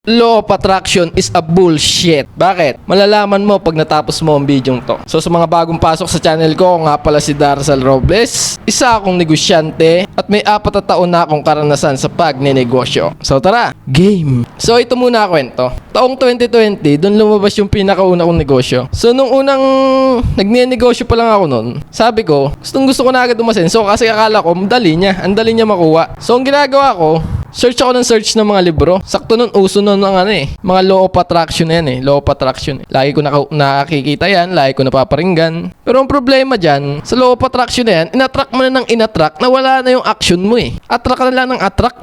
Law of attraction is a bullshit. Bakit? Malalaman mo pag natapos mo ang video to. So sa mga bagong pasok sa channel ko, nga pala si Darsal Robles. Isa akong negosyante at may 4 na taon na akong karanasan sa pagnenegosyo. So tara, game! So ito muna kwento. Taong 2020, doon lumabas yung pinakauna kong negosyo. So nung unang nagnenegosyo pa lang ako noon, sabi ko, gusto ko na agad umasenso kasi akala ko, ang dali niya makuha. So ang ginagawa ko, search ako ng search ng mga libro. Sakto nun, uso nun ng mga law of attraction na yan law of attraction. Lagi ko nakikita yan, lagi ko napaparinggan. Pero ang problema dyan, sa law of attraction na yan, inattract mo na ng inattract na wala na yung action mo Attract ka na lang ng attract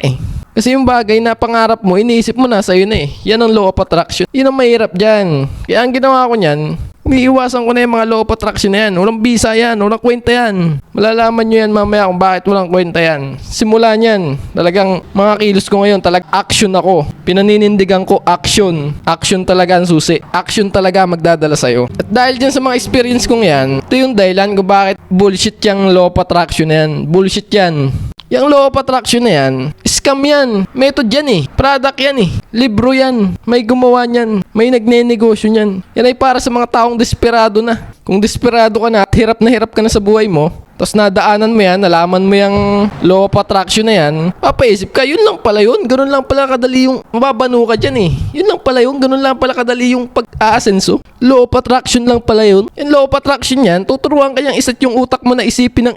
Kasi yung bagay na pangarap mo, iniisip mo na sa'yo na Yan ang law of attraction. Yun ang mahirap dyan. Kaya ang ginawa ko niyan, umiiwasan ko na yung mga law of attraction na yan. Walang bisa yan, walang kwenta yan. Malalaman nyo yan mamaya kung bakit walang kwenta yan. Simula niyan, talagang mga kilos ko ngayon, action ako. Pinaninindigan ko action. Action talaga ang susi. Action talaga magdadala sa'yo. At dahil dyan sa mga experience kong yan, ito yung dahilan kung bakit bullshit yung law of attraction na yan. Bullshit yan. Yung law of attraction na yan, scam yan. Method yan Product yan Libro yan. May gumawa niyan. May nagnenegosyo niyan. Yan ay para sa mga taong desperado na. Kung desperado ka na at hirap na hirap ka na sa buhay mo, tapos nadaanan mo yan, nalaman mo yung law of attraction na yan, papaisip ka, yun lang pala yun. Ganun lang pala kadali yung mababano ka dyan Yun lang pala yun. Ganun lang pala kadali yung pag-aasenso. Law of attraction lang pala yun. Yung law of attraction yan, tuturuan ka niyang isat yung utak mo na isipin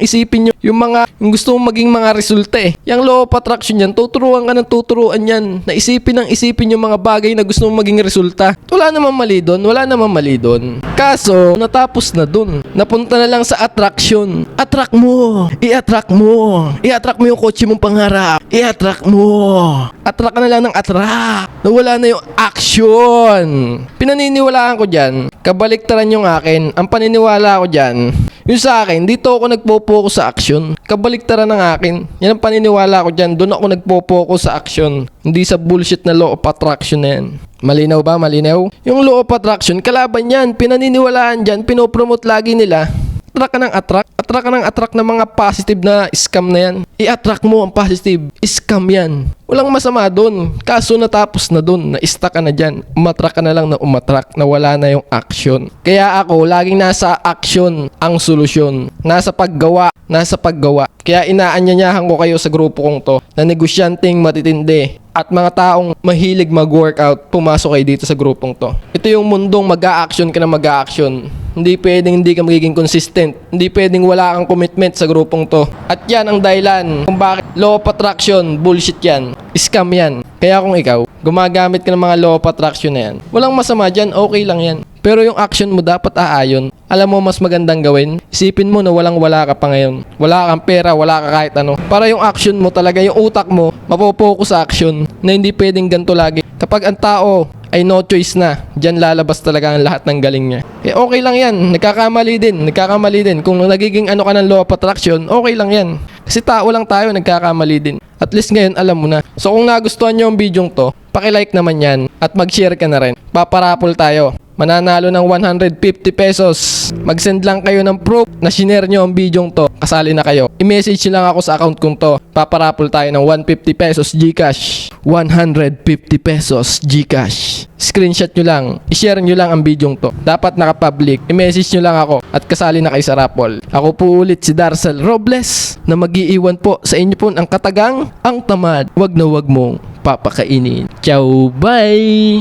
yung gusto mong maging mga resulta Yung law of attraction yan, tuturuan ka ng tuturuan yan na isipin yung mga bagay na gusto mong maging resulta. Wala namang mali doon. Kaso, natapos na doon. Napunta na lang sa attraction. I-attract mo yung kotse mong pangarap. I-attract mo. Attract ka na lang ng attract. Nawala na yung action. Pinaniniwalaan ko dyan, kabaliktaran yung akin. Ang paniniwala ko dyan, yung sa akin, dito ako nagpo-focus sa action. Kabaliktaran ng akin. Yan ang paniniwala ko dyan. Doon ako nagpo-focus sa action. Hindi sa bullshit na law of attraction na yan. Malinaw ba? Malinaw? Yung law of attraction, kalaban yan. Pinaniniwalaan dyan. Pinopromote lagi nila. Attract ka ng attract. Attract ka ng attract ng mga positive na scam na yan. I-attract mo ang positive. Scam yan. Walang masama doon. Kaso natapos na doon. Na-stuck ka na dyan. Umattract ka na lang na umattract na wala na yung action. Kaya ako, laging nasa action ang solusyon. Nasa paggawa. Kaya inaanyanyahan ko kayo sa grupo kong to na negosyanteng matitindi at mga taong mahilig mag-workout, pumasok kayo dito sa grupong to. Ito yung mundong mag-a-action ka na mag-a-action. Hindi pwedeng hindi ka magiging consistent. Hindi pwedeng wala kang commitment sa grupong to. At yan ang dahilan kung bakit law of attraction, bullshit yan. Scam yan. Kaya kung ikaw, gumagamit ka ng mga law of attraction na yan, walang masama dyan, okay lang yan. Pero yung action mo dapat aayon. Alam mo mas magandang gawin? Isipin mo na wala ka pa ngayon. Wala kang pera, wala ka kahit ano. Para yung action mo talaga, yung utak mo, mapopokus sa action na hindi pwedeng ganito lagi. Kapag ang tao ay no choice na, dyan lalabas talaga ang lahat ng galing niya. Eh okay lang yan, nagkakamali din. Kung nagiging ka ng law of attraction, okay lang yan. Kasi tao lang tayo, nagkakamali din. At least ngayon, alam mo na. So kung nagustuhan nyo ang video to, paki-like naman yan at mag-share ka na rin. Paparapol tayo. Mananalo ng 150 pesos. Mag-send lang kayo ng proof na shinare nyo ang video to. Kasali na kayo. I-message nyo lang ako sa account kong to. Paparapol tayo ng 150 pesos Gcash. 150 pesos Gcash. Screenshot nyo lang. I-share nyo lang ang video to. Dapat naka-public. I-message nyo lang ako at kasali na kayo sa raffle. Ako po ulit si Darsal Robles na mag-iiwan po sa inyo po ang katagang, ang tamad. Wag na wag mong papakainin. Ciao, bye!